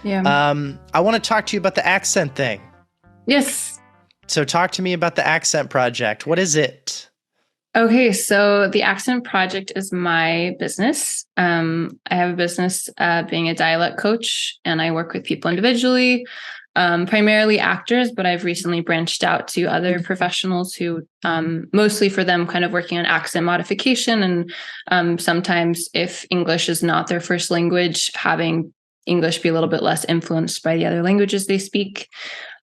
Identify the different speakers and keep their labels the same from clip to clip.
Speaker 1: Yeah.
Speaker 2: I want to talk to you about the accent thing.
Speaker 1: Yes.
Speaker 2: So talk to me about the accent project. What is it?
Speaker 1: Okay, so the Accent Project is my business. I have a business being a dialect coach, and I work with people individually, primarily actors, but I've recently branched out to other professionals who, mostly for them, kind of working on accent modification. And sometimes, if English is not their first language, having English be a little bit less influenced by the other languages they speak.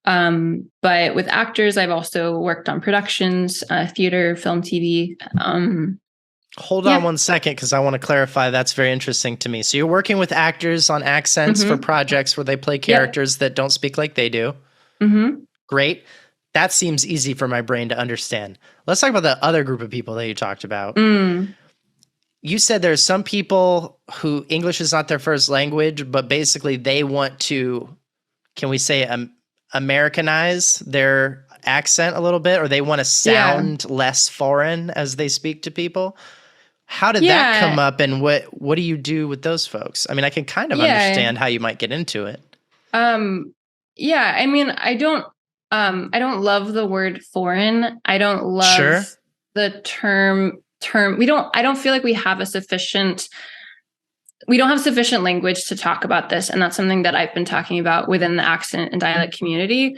Speaker 1: But with actors, I've also worked on productions, theater, film, TV.
Speaker 2: Hold on
Speaker 1: Yeah.
Speaker 2: one second, because I want to clarify. That's very interesting to me. So you're working with actors on accents for projects where they play characters that don't speak like they do.
Speaker 1: Mm-hmm.
Speaker 2: Great. That seems easy for my brain to understand. Let's talk about the other group of people that you talked about. You said there's some people who English is not their first language, but basically they want to, can we say, Americanize their accent a little bit, or they want to sound less foreign as they speak to people. How did that come up, and what do you do with those folks? I mean, I can kind of understand how you might get into it.
Speaker 1: Yeah, I mean, I don't love the word foreign. I don't love the term. I don't feel like we don't have sufficient language to talk about this. And that's something that I've been talking about within the accent and dialect community,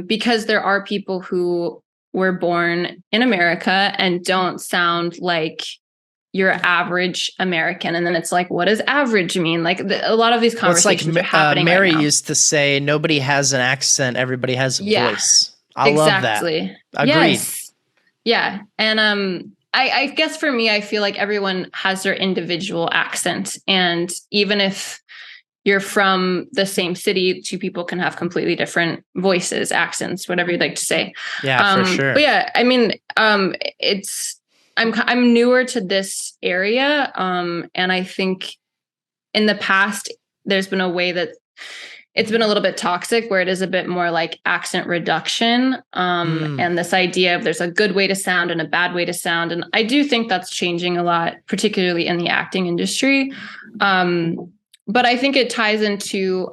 Speaker 1: because there are people who were born in America and don't sound like your average American. And then it's like, what does average mean? Like a lot of these conversations are happening
Speaker 2: Mary
Speaker 1: right now.
Speaker 2: used to say, nobody has an accent, everybody has a voice. I love that. Agreed.
Speaker 1: Yes. Yeah. And I guess for me, I feel like everyone has their individual accent. And even if you're from the same city, two people can have completely different voices, accents, whatever you'd like to say.
Speaker 2: Yeah, for sure.
Speaker 1: But yeah, I mean, I'm newer to this area. And I think in the past, there's been a way that it's been a little bit toxic, where it is a bit more like accent reduction. And this idea of there's a good way to sound and a bad way to sound. And I do think that's changing a lot, particularly in the acting industry. But I think it ties into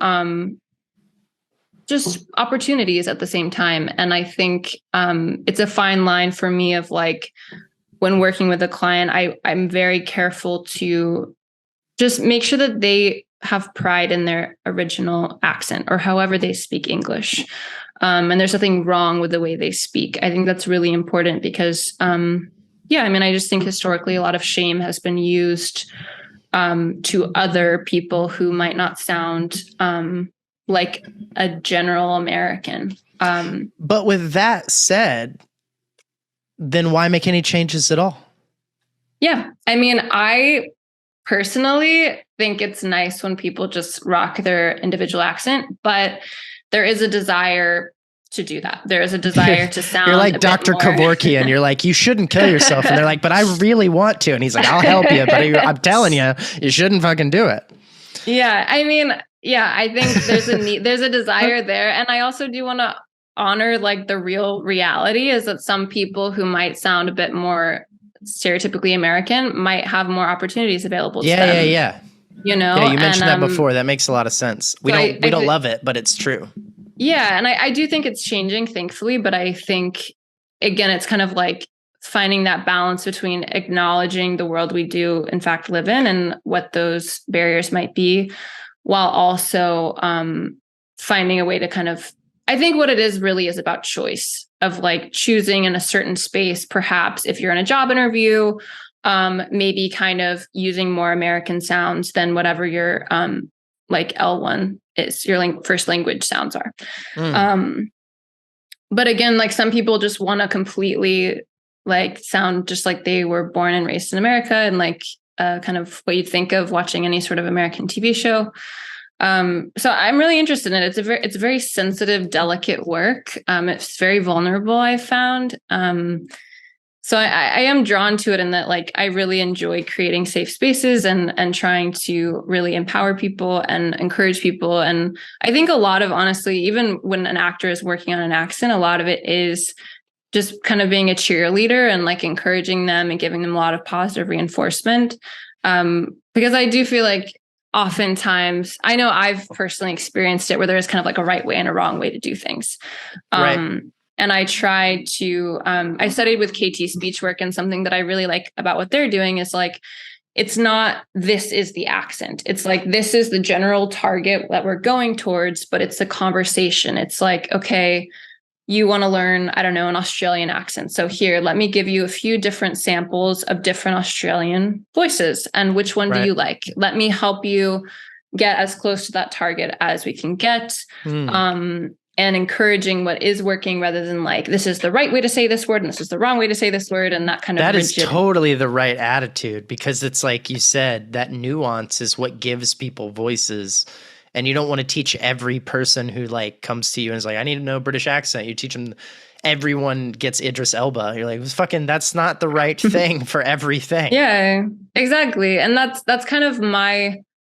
Speaker 1: just opportunities at the same time. And I think it's a fine line for me of like, when working with a client, I'm very careful to just make sure that they have pride in their original accent or however they speak English. And there's nothing wrong with the way they speak. I think that's really important because, I mean, I just think historically a lot of shame has been used to other people who might not sound like a general American.
Speaker 2: But with that said, then why make any changes at all?
Speaker 1: Yeah. I mean, I personally think it's nice when people just rock their individual accent, but there is a desire to do that. There is a desire to sound.
Speaker 2: You're like Dr. Kevorkian, and you're like, you shouldn't kill yourself. And they're like, but I really want to. And he's like, I'll help you. But I'm telling you, you shouldn't fucking do it.
Speaker 1: Yeah. I mean, yeah, I think there's a need, there's a desire there. And I also do want to honor like the real reality is that some people who might sound a bit more stereotypically American might have more opportunities available to them.
Speaker 2: Yeah.
Speaker 1: You know,
Speaker 2: yeah, you mentioned that before. That makes a lot of sense. We don't love it, but it's true.
Speaker 1: Yeah. And I do think it's changing, thankfully, but I think, again, it's kind of like finding that balance between acknowledging the world we do, in fact, live in and what those barriers might be, while also finding a way to kind of, I think what it is really is about choice of like choosing in a certain space, perhaps if you're in a job interview, maybe kind of using more American sounds than whatever your like L1 is, your first language sounds are. But again, like some people just want to completely like sound just like they were born and raised in America and like kind of what you'd think of watching any sort of American TV show. So I'm really interested in it. It's very sensitive, delicate work. It's very vulnerable, I've found. So I am drawn to it in that, like, I really enjoy creating safe spaces and trying to really empower people and encourage people. And I think a lot of, honestly, even when an actor is working on an accent, a lot of it is just kind of being a cheerleader and like encouraging them and giving them a lot of positive reinforcement. Because I do feel like oftentimes, I know I've personally experienced it where there is kind of like a right way and a wrong way to do things.
Speaker 2: Right.
Speaker 1: And I try to, I studied with KT Speechwork, and something that I really like about what they're doing is like, it's not, this is the accent. It's like, this is the general target that we're going towards, but it's a conversation. It's like, okay, you want to learn, I don't know, an Australian accent. So here, let me give you a few different samples of different Australian voices. And which one do you like? Let me help you get as close to that target as we can get. And encouraging what is working rather than like, this is the right way to say this word and this is the wrong way to say this word, and that kind of
Speaker 2: That
Speaker 1: rigid.
Speaker 2: is totally the right attitude, because it's like you said, that nuance is what gives people voices. And you don't want to teach every person who like comes to you and is like, I need to know a British accent. You teach them, everyone gets Idris Elba. You're like, fucking, that's not the right thing for everything.
Speaker 1: Yeah, exactly. And that's kind of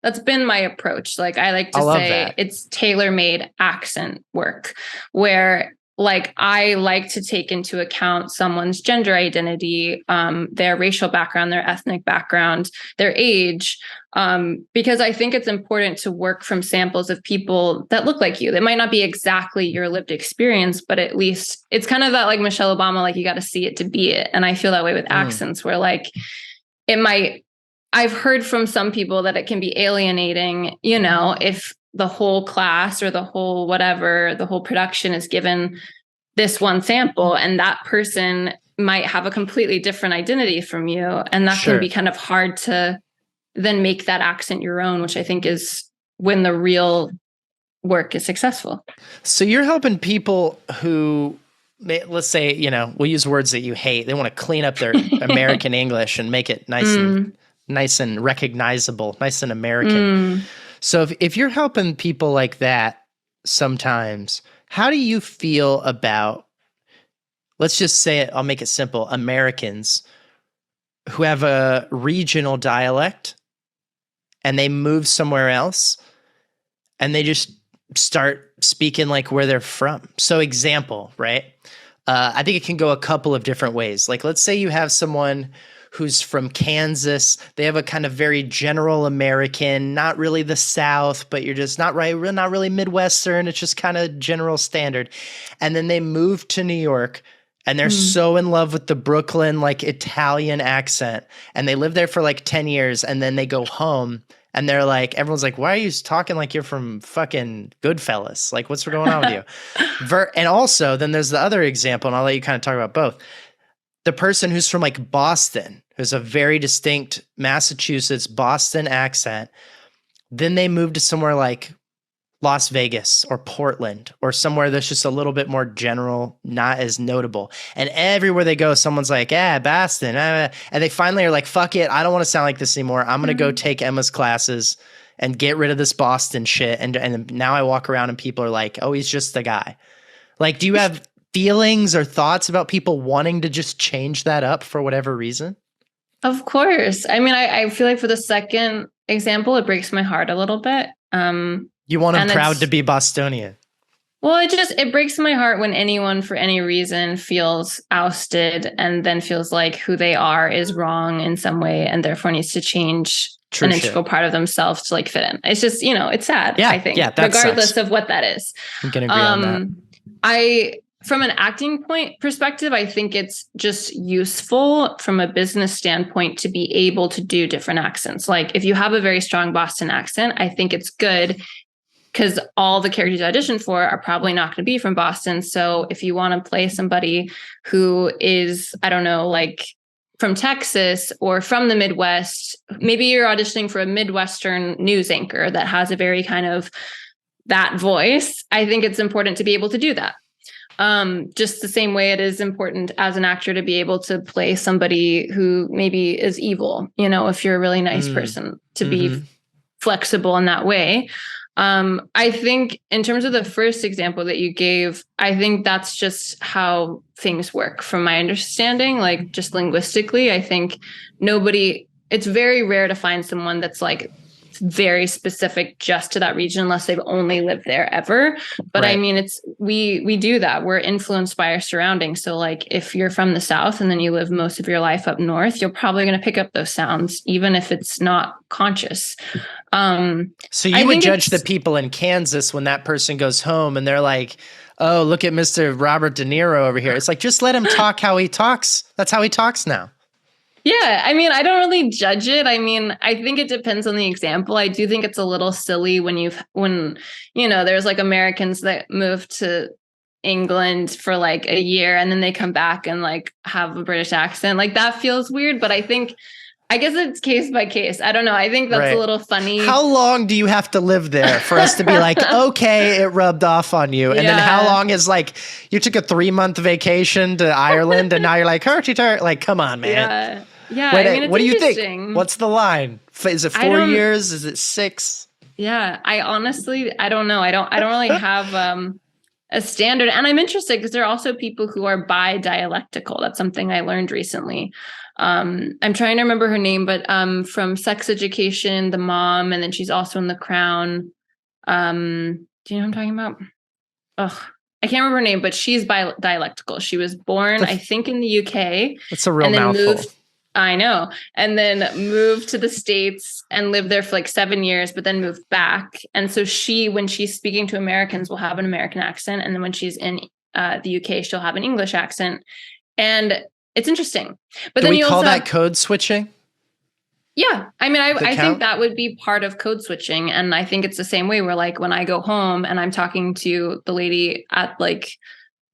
Speaker 1: that's been my approach. Like, I like to say it's tailor-made accent work, where like I like to take into account someone's gender identity, their racial background, their ethnic background, their age, because I think it's important to work from samples of people that look like you. That might not be exactly your lived experience, but at least it's kind of that like Michelle Obama, like you got to see it to be it. And I feel that way with accents, where like it might, I've heard from some people that it can be alienating, you know, if the whole class or the whole whatever, the whole production is given this one sample, and that person might have a completely different identity from you. And that can be kind of hard to then make that accent your own, which I think is when the real work is successful. So
Speaker 2: you're helping people who, let's say, you know, we'll use words that you hate. They want to clean up their American English and make it nice and recognizable, nice and American. So if you're helping people like that sometimes, how do you feel about, let's just say it, I'll make it simple, Americans who have a regional dialect and they move somewhere else and they just start speaking like where they're from? So example, right? I think it can go a couple of different ways. Like, let's say you have someone who's from Kansas. They have a kind of very general American, not really the South, but you're just not really Midwestern. It's just kind of general standard. And then they move to New York and they're so in love with the Brooklyn, like Italian accent. And they live there for like 10 years. And then they go home and they're like, everyone's like, why are you talking like you're from fucking Goodfellas? Like, what's going on with you? And also, then there's the other example, and I'll let you kind of talk about both. The person who's from like Boston, who's a very distinct Massachusetts, Boston accent, then they move to somewhere like Las Vegas or Portland or somewhere that's just a little bit more general, not as notable. And everywhere they go, someone's like, Boston. And they finally are like, fuck it. I don't want to sound like this anymore. I'm going to go take Emma's classes and get rid of this Boston shit. And now I walk around and people are like, oh, he's just the guy. Like, do you have feelings or thoughts about people wanting to just change that up for whatever reason?
Speaker 1: Of course. I mean, I feel like for the second example, it breaks my heart a little bit.
Speaker 2: You want them proud to be Bostonian.
Speaker 1: Well, it breaks my heart when anyone for any reason feels ousted and then feels like who they are is wrong in some way and therefore needs to change an integral part of themselves to like fit in. It's just, you know, it's sad, I think, regardless of what that is.
Speaker 2: I'm going to agree on
Speaker 1: that. From an acting point perspective, I think it's just useful from a business standpoint to be able to do different accents. Like if you have a very strong Boston accent, I think it's good because all the characters you audition for are probably not going to be from Boston. So if you want to play somebody who is, I don't know, like from Texas or from the Midwest, maybe you're auditioning for a Midwestern news anchor that has a very kind of that voice. I think it's important to be able to do that. Just the same way it is important as an actor to be able to play somebody who maybe is evil, you know, if you're a really nice person, to be flexible in that way. I think in terms of the first example that you gave, I think that's just how things work from my understanding, like just linguistically. I think it's very rare to find someone that's like very specific just to that region unless they've only lived there ever. But
Speaker 2: Right.
Speaker 1: I mean, we do that. We're influenced by our surroundings. So like if you're from the South and then you live most of your life up north, you're probably going to pick up those sounds, even if it's not conscious.
Speaker 2: So you would judge the people in Kansas when that person goes home and they're like, oh, look at Mr. Robert De Niro over here. It's like, just let him talk how he talks. That's how he talks now.
Speaker 1: Yeah, I mean, I don't really judge it. I mean, I think it depends on the example. I do think it's a little silly when there's like Americans that move to England for like a year and then they come back and like have a British accent. Like that feels weird, but I guess it's case by case. I don't know. I think that's a little funny.
Speaker 2: How long do you have to live there for us to be like, okay, it rubbed off on you? And then how long is like, you took a 3-month vacation to Ireland and now you're like, like, come on, man.
Speaker 1: Yeah. I mean, it's
Speaker 2: what do you think? What's the line? Is it 4 years? Is it 6?
Speaker 1: Yeah. I don't know. I don't really have a standard. And I'm interested because there are also people who are bi-dialectical. That's something I learned recently. I'm trying to remember her name, but from Sex Education, the mom, and then she's also in The Crown. Do you know what I'm talking about? I can't remember her name, but she's dialectical. She was born, I think, in the UK.
Speaker 2: That's a real mouthful.
Speaker 1: I know. And then moved to the States and lived there for like 7 years, but then moved back. And so when she's speaking to Americans, will have an American accent. And then when she's in the UK, she'll have an English accent. And it's interesting. But
Speaker 2: then you call that code switching?
Speaker 1: Yeah. I mean, I think that would be part of code switching. And I think it's the same way where like when I go home and I'm talking to the lady at like,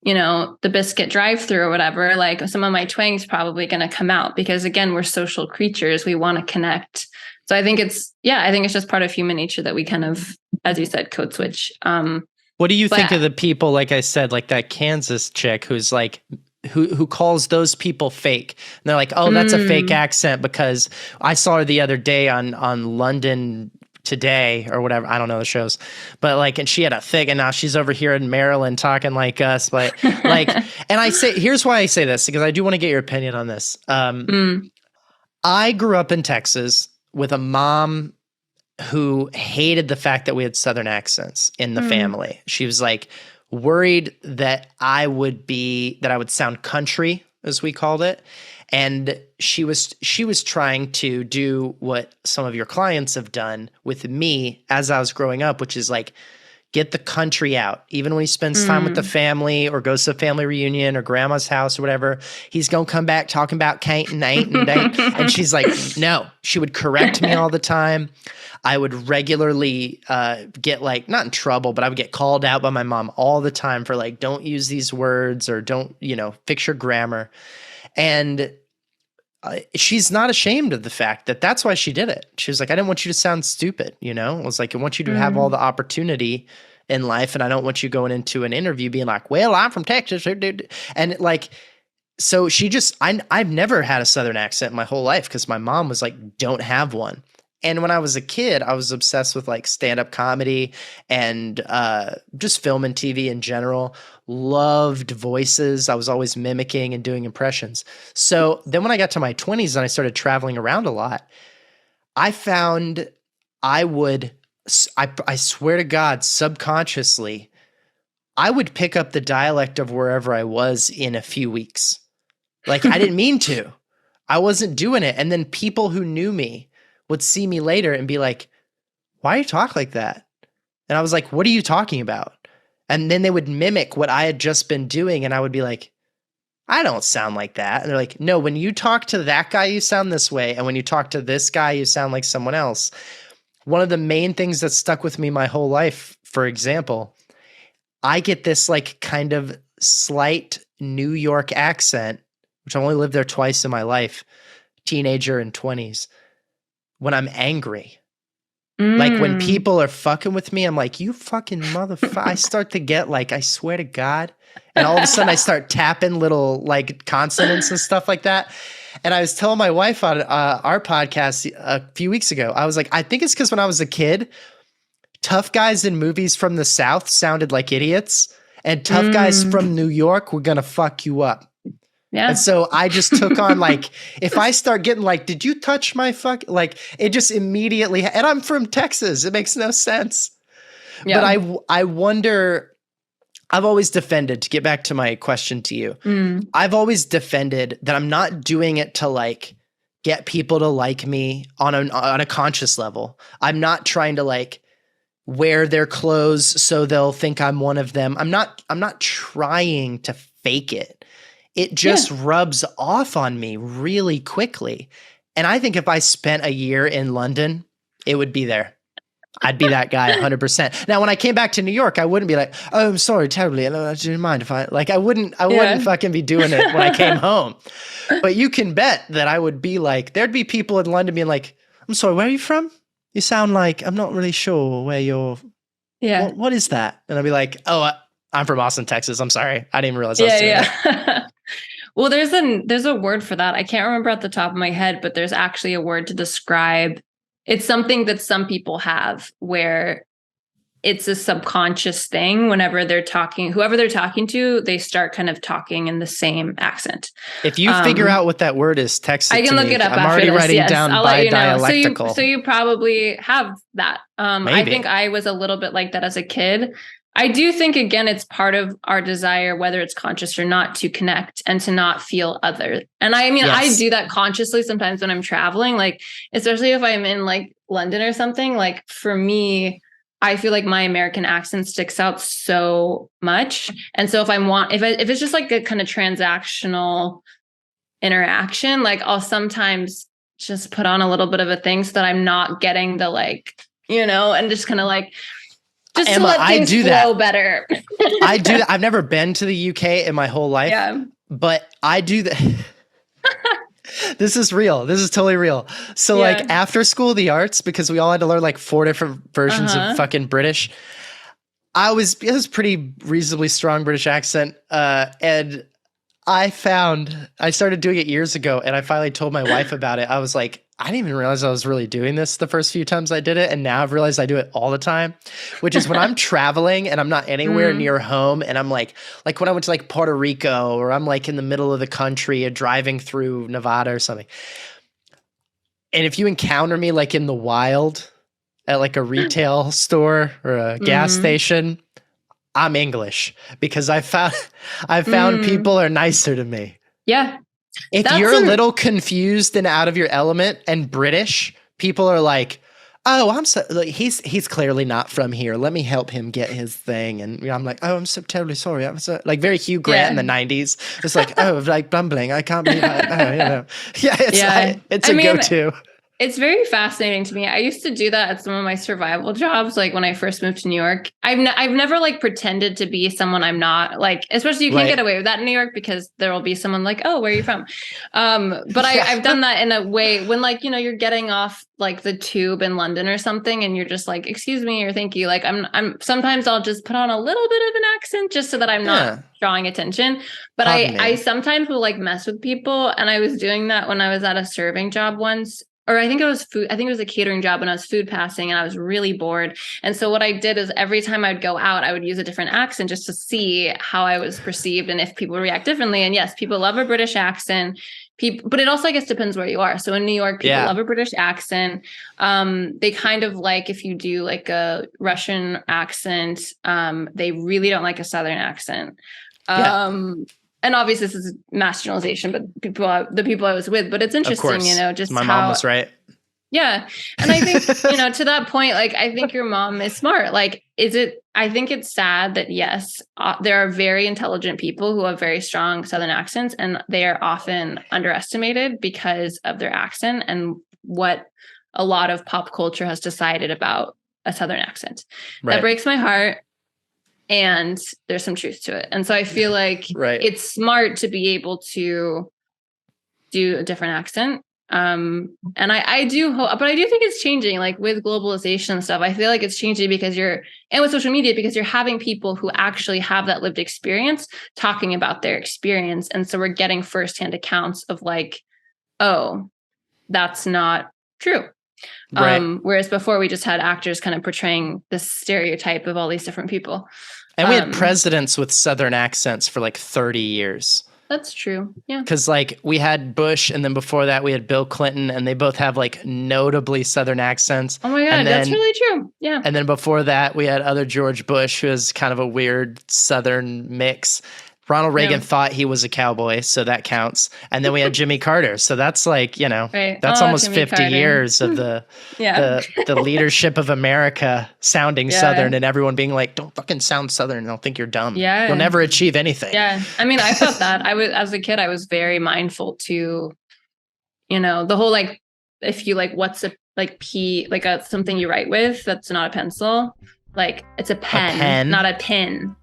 Speaker 1: the biscuit drive-through or whatever, like some of my twang's probably going to come out because again, we're social creatures. We want to connect. So I think it's just part of human nature that we kind of, as you said, code switch.
Speaker 2: What do you think of the people, like I said, like that Kansas chick who's like, who calls those people fake? And they're like, oh, that's a fake accent because I saw her the other day on London Today or whatever. I don't know the shows, but like, and she had a thick, and now she's over here in Maryland talking like us, but like, and here's why I say this, because I do want to get your opinion on this. I grew up in Texas with a mom who hated the fact that we had Southern accents in the family. She was like worried that I would sound country, as we called it. And she was trying to do what some of your clients have done with me as I was growing up, which is like get the country out. Even when he spends time with the family or goes to a family reunion or grandma's house or whatever, he's going to come back talking about can't and ain't and ain't. And she's like, no. She would correct me all the time. I would regularly get like, not in trouble, but I would get called out by my mom all the time for like, don't use these words or don't, fix your grammar. And she's not ashamed of the fact that that's why she did it. She was like, I didn't want you to sound stupid, I was like, I want you to have all the opportunity in life, and I don't want you going into an interview being like, well, I'm from Texas. And like, so I've never had a Southern accent my whole life because my mom was like, don't have one. And when I was a kid, I was obsessed with like stand-up comedy and just film and TV in general. Loved voices. I was always mimicking and doing impressions. So then when I got to my 20s and I started traveling around a lot, I found I swear to God, subconsciously, I would pick up the dialect of wherever I was in a few weeks. Like I didn't mean to. I wasn't doing it. And then people who knew me would see me later and be like, why do you talk like that? And I was like, what are you talking about? And then they would mimic what I had just been doing. And I would be like, I don't sound like that. And they're like, no, when you talk to that guy, you sound this way. And when you talk to this guy, you sound like someone else. One of the main things that stuck with me my whole life, for example, I get this like kind of slight New York accent, which I only lived there twice in my life, teenager and 20s. When I'm angry, like when people are fucking with me, I'm like, you fucking motherfucker. I start to get like, I swear to God. And all of a sudden I start tapping little like consonants and stuff like that. And I was telling my wife on our podcast a few weeks ago, I was like, I think it's because when I was a kid, tough guys in movies from the South sounded like idiots. And tough guys from New York were going to fuck you up. And so I just took on like, if I start getting like, did you touch my fuck? Like it just immediately, and I'm from Texas. It makes no sense. Yeah. But I wonder, I've always defended, to get back to my question to you, I've always defended that I'm not doing it to like get people to like me on a conscious level. I'm not trying to like wear their clothes so they'll think I'm one of them. I'm not trying to fake it. It just rubs off on me really quickly. And I think if I spent a year in London, it would be there. I'd be that guy 100%. Now, when I came back to New York, I wouldn't be like, oh, I'm sorry, terribly. I didn't mind if I wouldn't fucking be doing it when I came home. But you can bet that I would be like, there'd be people in London being like, I'm sorry, where are you from? You sound like, I'm not really sure where you're. Yeah. What is that? And I'd be like, oh, I'm from Austin, Texas. I'm sorry. I didn't even realize I was doing it.
Speaker 1: Well, there's a word for that. I can't remember at the top of my head, but there's actually a word to describe. It's something that some people have where it's a subconscious thing. Whenever they're talking, whoever they're talking to, they start kind of talking in the same accent.
Speaker 2: If you figure out what that word is, text it to me.
Speaker 1: I can look it up.
Speaker 2: I'm already writing down by dialectical.
Speaker 1: So you probably have that. I think I was a little bit like that as a kid. I do think, again, it's part of our desire, whether it's conscious or not, to connect and to not feel other. And I mean, I do that consciously sometimes when I'm traveling, like, especially if I'm in like London or something. Like for me, I feel like my American accent sticks out so much. And so if it's just like a kind of transactional interaction, like I'll sometimes just put on a little bit of a thing so that I'm not getting the like, and just kind of like, just Emma, to let things flow better.
Speaker 2: I do that. I've never been to the UK in my whole life, but I do that. This is real. This is totally real. So like after school, the arts, because we all had to learn like 4 different versions of fucking British. It was pretty reasonably strong British accent. And I started doing it years ago, and I finally told my wife about it. I was like, I didn't even realize I was really doing this the first few times I did it. And now I've realized I do it all the time, which is when I'm traveling and I'm not anywhere near home. And I'm like when I went to like Puerto Rico, or I'm like in the middle of the country and driving through Nevada or something. And if you encounter me like in the wild at like a retail store or a gas station, I'm English, because I found people are nicer to me.
Speaker 1: Yeah.
Speaker 2: If you're a little confused and out of your element and British, people are like, oh, he's clearly not from here. Let me help him get his thing. And I'm like, oh, I'm so terribly sorry. I was like very Hugh Grant in the 90s. It's like, oh, like bumbling. I can't believe it. It's a go-to.
Speaker 1: It's very fascinating to me. I used to do that at some of my survival jobs. Like when I first moved to New York, I've never like pretended to be someone I'm not, like, especially you can't get away with that in New York because there will be someone like, oh, where are you from? But I've done that in a way when like, you're getting off like the tube in London or something and you're just like, excuse me, or thank you. Like sometimes I'll just put on a little bit of an accent just so that I'm not drawing attention. But I sometimes will like mess with people. And I was doing that when I was at a serving job once. Or I think it was food. I think it was a catering job, and I was food passing, and I was really bored. And so what I did is every time I'd go out, I would use a different accent just to see how I was perceived and if people react differently. And yes, people love a British accent. But it also, I guess, depends where you are. So in New York, people love a British accent. They kind of like if you do like a Russian accent, they really don't like a Southern accent. And obviously this is mass generalization, but the people I was with, but it's interesting, just
Speaker 2: my mom was right.
Speaker 1: Yeah. And I think, to that point, like, I think your mom is smart. Like, I think it's sad that yes, there are very intelligent people who have very strong Southern accents, and they are often underestimated because of their accent and what a lot of pop culture has decided about a Southern accent. Right. That breaks my heart. And there's some truth to it. And so I feel like it's smart to be able to do a different accent. And I do hope, but I do think it's changing, like with globalization and stuff. I feel like it's changing and with social media, because you're having people who actually have that lived experience talking about their experience. And so we're getting firsthand accounts of like, oh, that's not true. Right. Whereas before we just had actors kind of portraying this stereotype of all these different people.
Speaker 2: And we had presidents with Southern accents for like 30 years.
Speaker 1: That's true. Yeah.
Speaker 2: Because like we had Bush, and then before that we had Bill Clinton, and they both have like notably Southern accents.
Speaker 1: Oh my God, that's really true. Yeah.
Speaker 2: And then before that we had other George Bush, who is kind of a weird Southern mix. Ronald Reagan thought he was a cowboy, so that counts. And then we had Jimmy Carter. So that's like, that's almost Jimmy 50 Carter. Years of the leadership of America sounding Southern, and everyone being like, don't fucking sound Southern. They'll think you're dumb. Yeah. You'll never achieve anything.
Speaker 1: Yeah. I mean, I felt that. As a kid, I was very mindful to, the whole, like, if you like, what's a, like, something you write with, that's not a pencil. Like, it's a pen, not a pin.